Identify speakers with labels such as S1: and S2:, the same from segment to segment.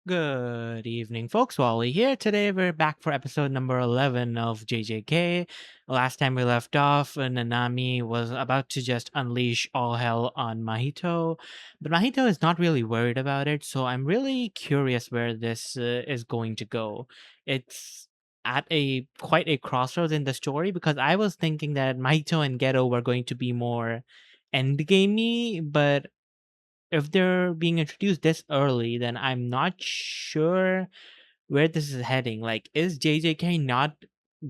S1: Good evening, folks. Wally here. Today we're back for episode number 11 of JJK. Last time we left off, Nanami was about to just unleash all hell on Mahito, but Mahito is not really worried about it, so I'm really curious where this is going to go. It's at a quite a crossroads in the story because I was thinking that Mahito and Geto were going to be more endgamey, but if they're being introduced this early, then I'm not sure where this is heading. Like, is JJK not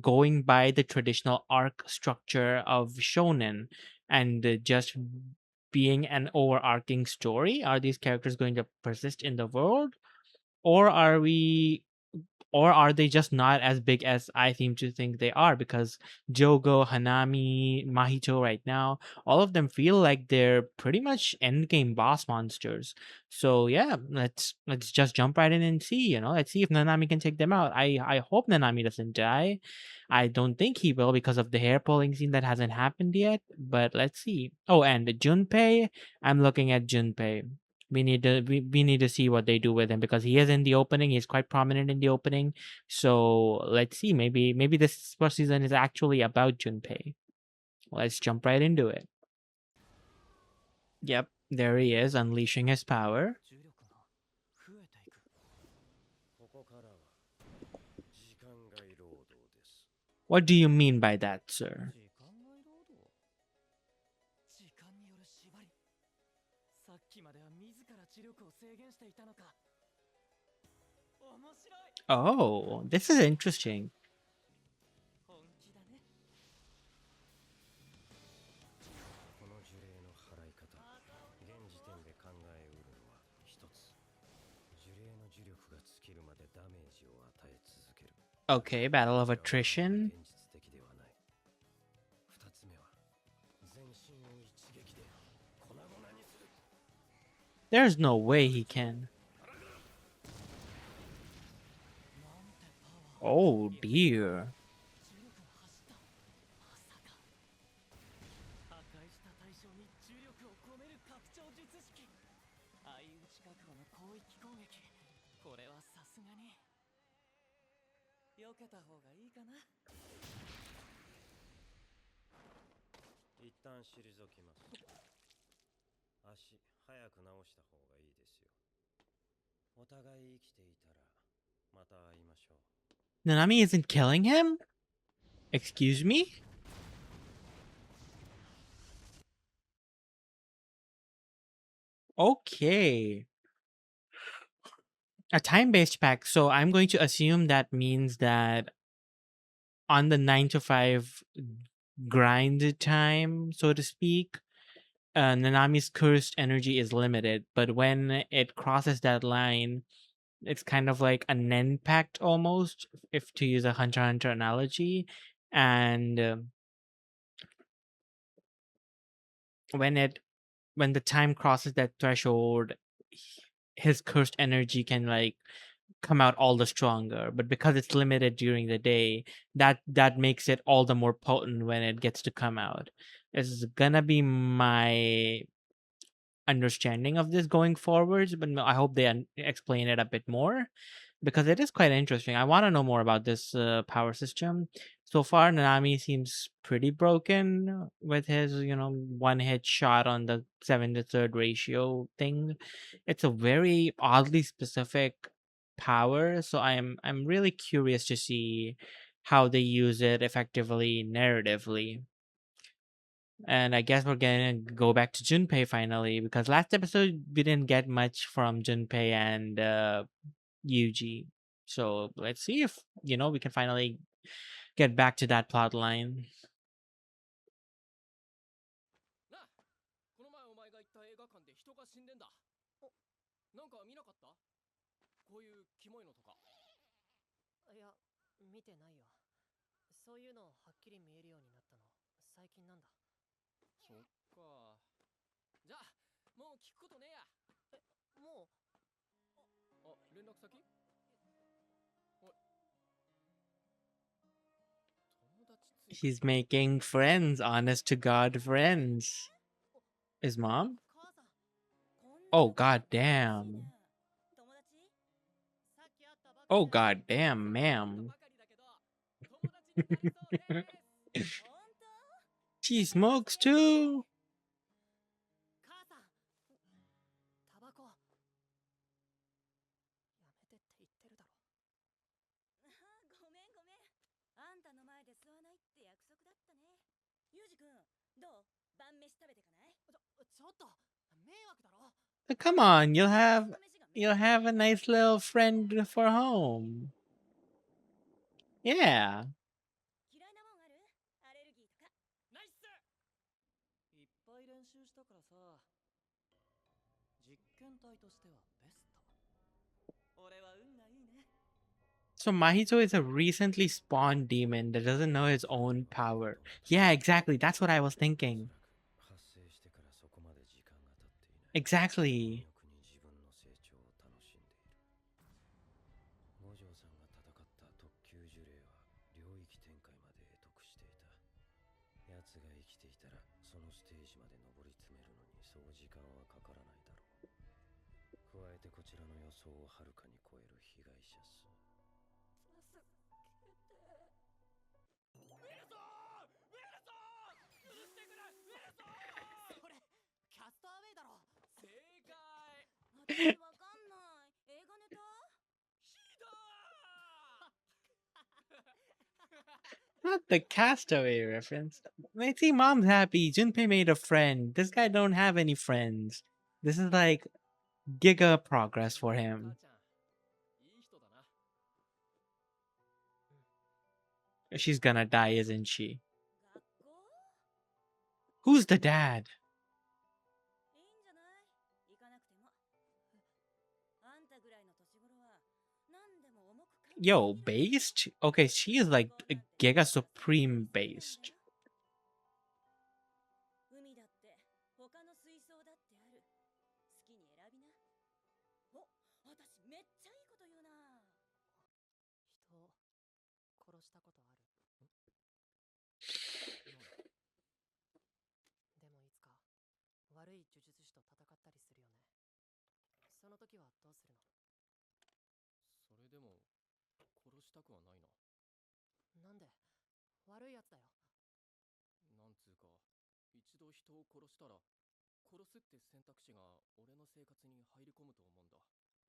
S1: going by the traditional arc structure of shonen and just being an overarching story? Are these characters going to persist in the world? Or are we or are they just not as big as I seem to think they are? Because Jogo, Hanami, Mahito right now, all of them feel like they're pretty much endgame boss monsters. So yeah, let's just jump right in and see, let's see if Nanami can take them out. I hope Nanami doesn't die. I don't think he will because of the hair pulling scene that hasn't happened yet, but let's see. Oh, and Junpei, I'm looking at Junpei. We need to see what they do with him because he is in the opening. He's quite prominent in the opening. So let's see. Maybe this first season is actually about Junpei. Let's jump right into it. Yep, there he is, unleashing his power. What do you mean by that, sir? Oh, this is interesting. Okay, battle of attrition. There's no way he can. Oh dear. Nanami isn't killing him? Excuse me? Okay. A time-based pack. So I'm going to assume that means that on the 9 to 5 grind time, so to speak, Nanami's cursed energy is limited. But when it crosses that line, it's kind of like a Nen pact almost, if to use a Hunter x Hunter analogy. And when the time crosses that threshold, his cursed energy can like come out all the stronger, but because it's limited during the day, that makes it all the more potent when it gets to come out. This is gonna be my understanding of this going forwards, but I hope they explain it a bit more because it is quite interesting. I want to know more about this power system. So far, Nanami seems pretty broken with his, one hit shot on the 7 to 3 ratio thing. It's a very oddly specific power, so I'm really curious to see how they use it effectively narratively. And I guess we're gonna go back to Junpei finally because last episode we didn't get much from Junpei and Yuji. So let's see if we can finally get back to that plot line. He's making friends, honest to God friends. His mom? Oh god damn. Oh god damn, ma'am. She smokes too. Come on, you'll have a nice little friend for home. Yeah. So Mahito is a recently spawned demon that doesn't know his own power. Yeah, exactly. That's what I was thinking. Exactly. Not the castaway reference. I see mom's happy. Junpei made a friend. This guy don't have any friends. This is like giga progress for him. She's gonna die, isn't she? Who's the dad? Yo, based? Okay, she is like a giga supreme based.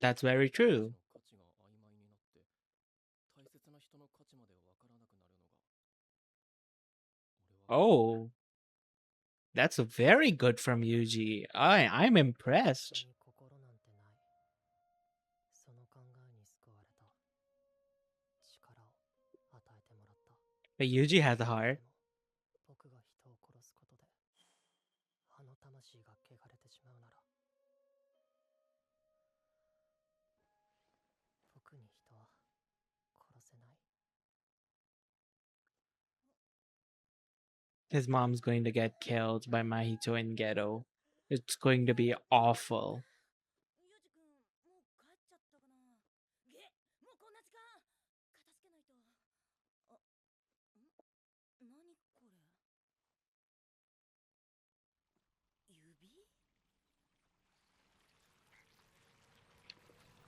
S1: That's very true. Oh, that's very good from Yuji. I'm impressed. But Yuji has a heart. His mom's going to get killed by Mahito and Ghetto. It's going to be awful.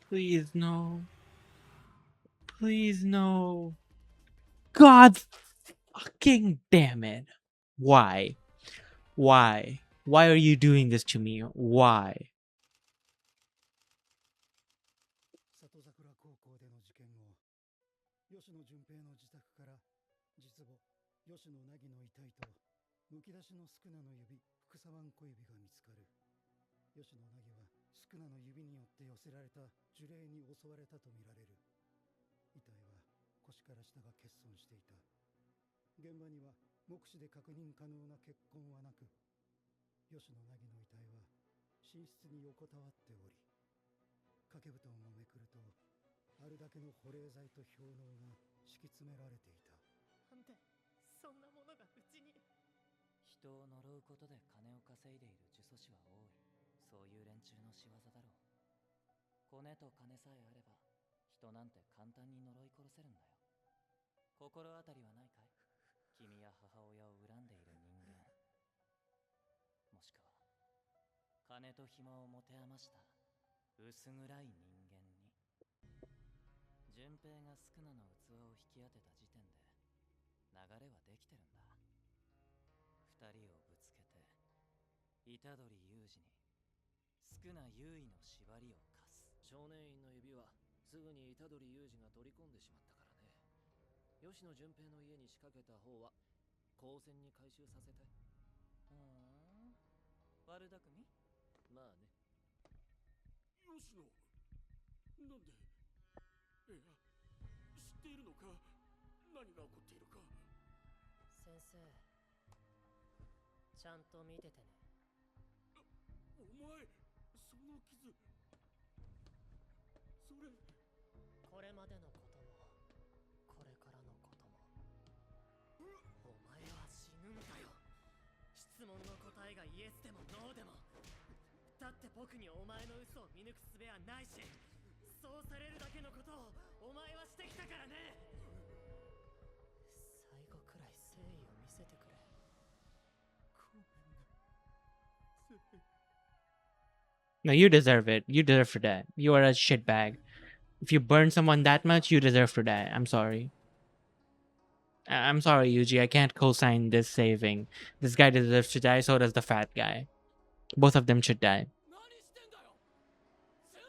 S1: Please no. Please no. God fucking damn it. Why? Why? Why are you doing this to me? Why?
S2: 平が宿儺の器を引き当てた時点で流れはできてるんだ。二人をぶつけて虎杖裕二に宿儺優位の縛りを課す。少年院の指はすぐに虎杖裕二が取り込んでしまったからね。吉野純平の家に仕掛けた方は公然に回収させたい。悪巧み？まあね。
S3: 吉野、なんで？いや、知っているのか？何が起こっているか？
S4: 先生、ちゃんと見ててね。
S3: お前、その傷、それ。
S4: これまでのこともこれからのことも、お前は死ぬんだよ。質問の答えがイエスでもノーでも。だって僕にお前の嘘を見抜く術はないし、そうされるだけのことをお前はしてきたからね。最後くらい誠意を見せてくれ。
S3: ごめんなさい。
S1: No, you deserve it. You deserve to die. You are a shitbag. If you burn someone that much, you deserve to die. I'm sorry. I'm sorry, Yuji. I can't co-sign this saving. This guy deserves to die, so does the fat guy. Both of them should die.
S3: 何してんだよ、純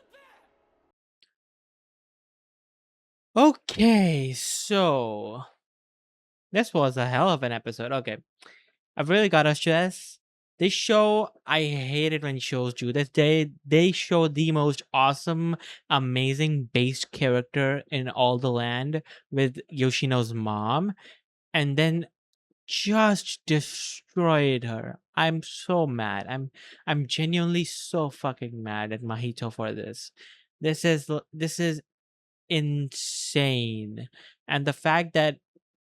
S3: 平。
S1: Okay, so this was a hell of an episode. Okay, I've really got to stress this show. I hate it when shows do this. They show the most awesome, amazing base character in all the land with Yoshino's mom, and then just destroyed her. I'm so mad. I'm genuinely so fucking mad at Mahito for this. This is insane. And the fact that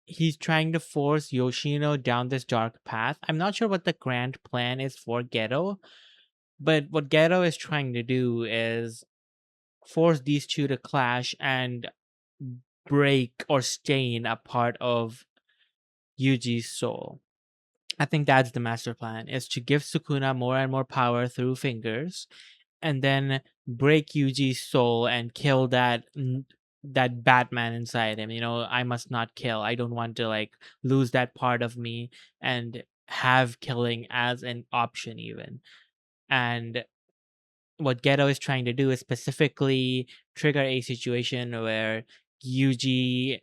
S1: he's trying to force Yoshino down this dark path. I'm not sure what the grand plan is for Geto, but what Geto is trying to do is force these two to clash and break or stain a part of Yuji's soul. I think that's the master plan, is to give Sukuna more and more power through fingers and then break Yuji's soul and kill that Batman inside him. I must not kill. I don't want to like lose that part of me and have killing as an option even. And what Geto is trying to do is specifically trigger a situation where Yuji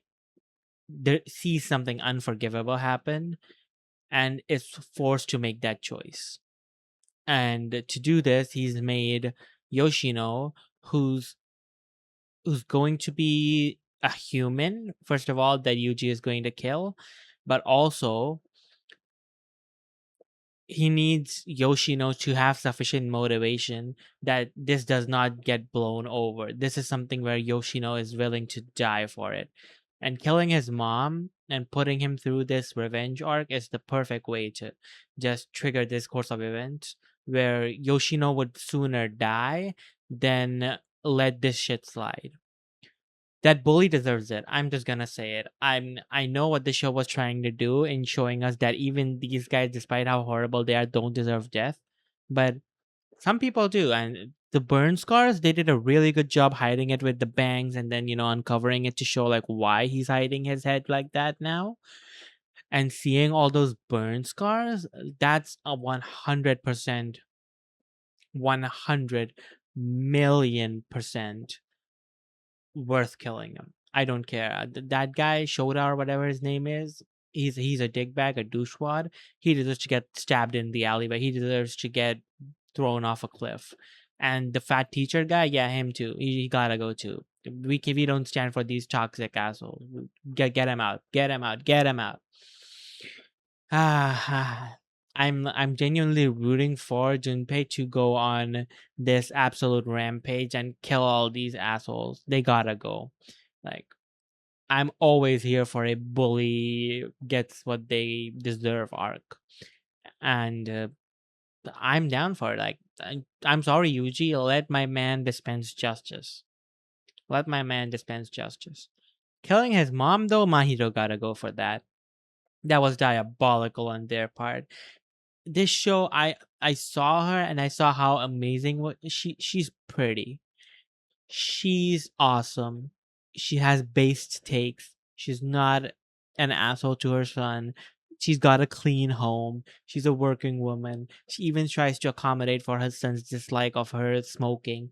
S1: sees something unforgivable happen and is forced to make that choice. And to do this, he's made Yoshino, who's going to be a human, first of all, that Yuji is going to kill, but also he needs Yoshino to have sufficient motivation that this does not get blown over. This is something where Yoshino is willing to die for it. And killing his mom and putting him through this revenge arc is the perfect way to just trigger this course of events where Yoshino would sooner die than let this shit slide. That bully deserves it. I'm just gonna say it. I know what the show was trying to do in showing us that even these guys, despite how horrible they are, don't deserve death. But some people do, and the burn scars, they did a really good job hiding it with the bangs and then uncovering it to show like why he's hiding his head like that now. And seeing all those burn scars, that's a 100%, 100 million% worth killing him. I don't care. That guy, Shoda or whatever his name is, he's a dickbag, a douchewad. He deserves to get stabbed in the alleyway. He deserves to get thrown off a cliff. And the fat teacher guy, yeah, him too. He gotta go too. We don't stand for these toxic assholes. Get him out. Get him out. Get him out. I'm genuinely rooting for Junpei to go on this absolute rampage and kill all these assholes. They gotta go. Like, I'm always here for a bully gets what they deserve arc. And I'm down for it. Like, I'm sorry, Yuji. Let my man dispense justice. Let my man dispense justice. Killing his mom, though, Mahito gotta go for that. That was diabolical on their part. This show, I saw her and I saw how amazing she's pretty. She's awesome. she has based takes. She's not an asshole to her son. She's got a clean home. She's a working woman. She even tries to accommodate for her son's dislike of her smoking.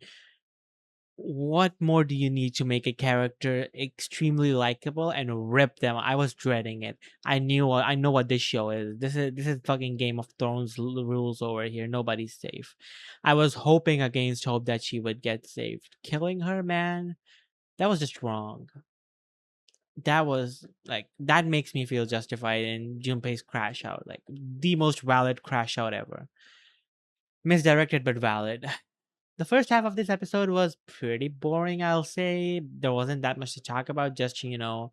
S1: What more do you need to make a character extremely likable and rip them? I was dreading it. I know what this show is. This is fucking Game of Thrones rules over here. Nobody's safe. I was hoping against hope that she would get saved. Killing her, man, that was just wrong. That was like that makes me feel justified in Junpei's crash out, like the most valid crash out ever. Misdirected but valid. The first half of this episode was pretty boring, I'll say. There wasn't that much to talk about. Just, the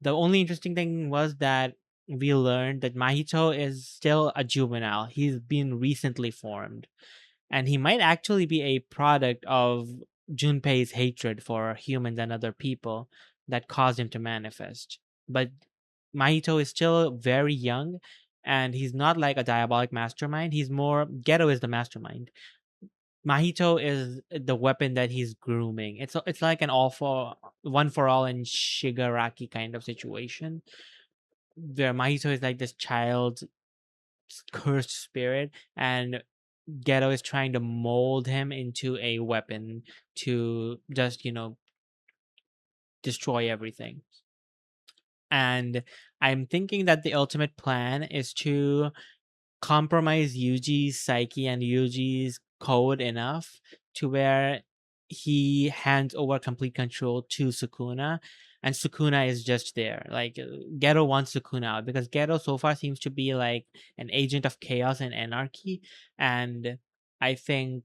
S1: only interesting thing was that we learned that Mahito is still a juvenile. He's been recently formed. And he might actually be a product of Junpei's hatred for humans and other people that caused him to manifest. But Mahito is still very young, and he's not like a diabolic mastermind. He's more Ghetto is the mastermind. Mahito is the weapon that he's grooming. It's like an all for one for all and Shigaraki kind of situation where Mahito is like this child's cursed spirit, and Ghetto is trying to mold him into a weapon to just destroy everything. And I'm thinking that the ultimate plan is to compromise Yuji's psyche and Yuji's code enough to where he hands over complete control to Sukuna, and Sukuna is just there. Like Ghetto wants Sukuna out because Ghetto so far seems to be like an agent of chaos and anarchy, and I think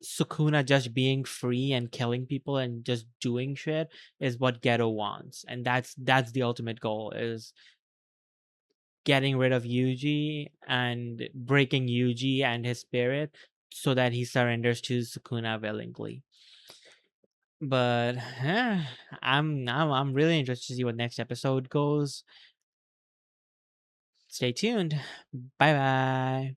S1: Sukuna just being free and killing people and just doing shit is what Ghetto wants, and that's the ultimate goal, is getting rid of Yuji and breaking Yuji and his spirit so that he surrenders to Sukuna willingly. But I'm really interested to see what next episode goes. Stay tuned. Bye bye.